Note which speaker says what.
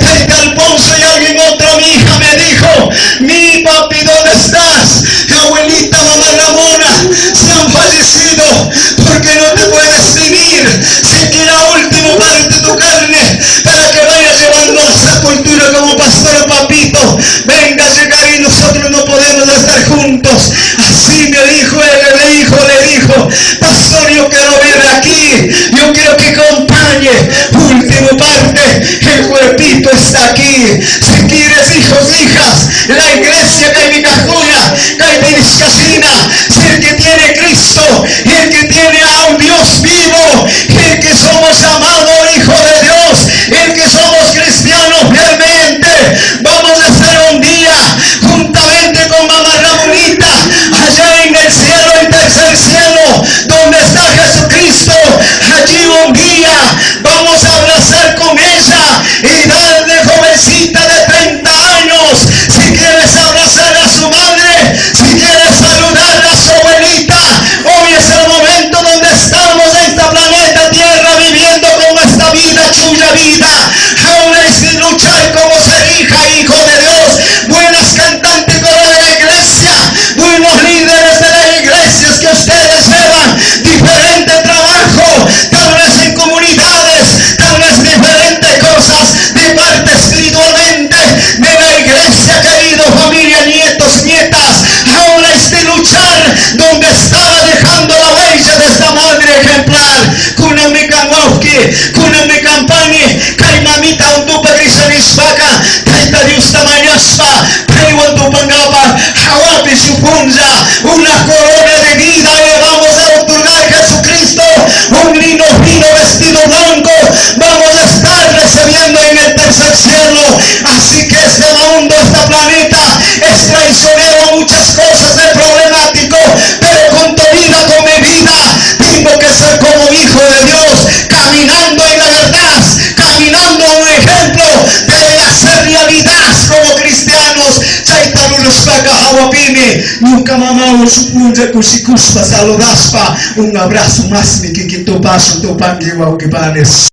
Speaker 1: Taita Alfonso y alguien otro, mi hija me dijo, mi papi, ¿dónde estás? Abuelita, mamá Ramona, se han fallecido porque no te puedes vivir. Sé que la última parte de tu carne para que vayas llevando a la sepultura como pastor, papito. Venga a llegar y nosotros no podemos estar juntos. Así me dijo él, le dijo, pastor, yo quiero ver aquí, yo quiero que acompañe. Última parte, el cuerpito está aquí. Si quieres, hijos, hijas, la iglesia que hay mi cajuna, que hay mi casina, si el que tiene Cristo y el que tiene a un Dios vivo, el que somos amados hijo de Dios, el que somos cristianos realmente, vamos a hacer un día juntamente con mamá Ramonita allá en el cielo, en tercer cielo, donde está Jesucristo. Allí un día vamos a abrazar con ella y darle, jovencita de 30 años, si quieres abrazar a su madre, si quieres saludar a su abuelita. Hoy es el momento donde estamos en este planeta Tierra viviendo con esta vida, chulla vida. Ahora es de luchar como ser hija, hijo de Dios. Buenas cantantes de la iglesia, buenos líderes de las iglesias que ustedes llevan diferente trabajo, tal vez en comunidades, tal vez diferentes cosas de parte espiritualmente de la iglesia, querido familia, nietos, nietas. Ahora es de luchar donde estaba dejando la huella de esta madre ejemplar. Kuna me kanwauki, kuna me campani, kaimamita untuk pagrisanisbaka, taita diusta mayaspa, prewan tu pangapa, hawapi supunza, una corona de vida le vamos a otorgar a Jesucristo, un lindo vino vestido blanco, vamos a estar recibiendo en el tercer cielo. Así que este mundo, este planeta es traicionero a muchas cosas, es problemático, pero con tu vida, con mi vida, tengo que ser como hijo de Dios, caminando en la verdad, caminando un ejemplo de hacer realidad como cristianos. Nunca mamá supunja kusikuspa saludaspa. Un abrazo más mi que tu paso tu pan que panes.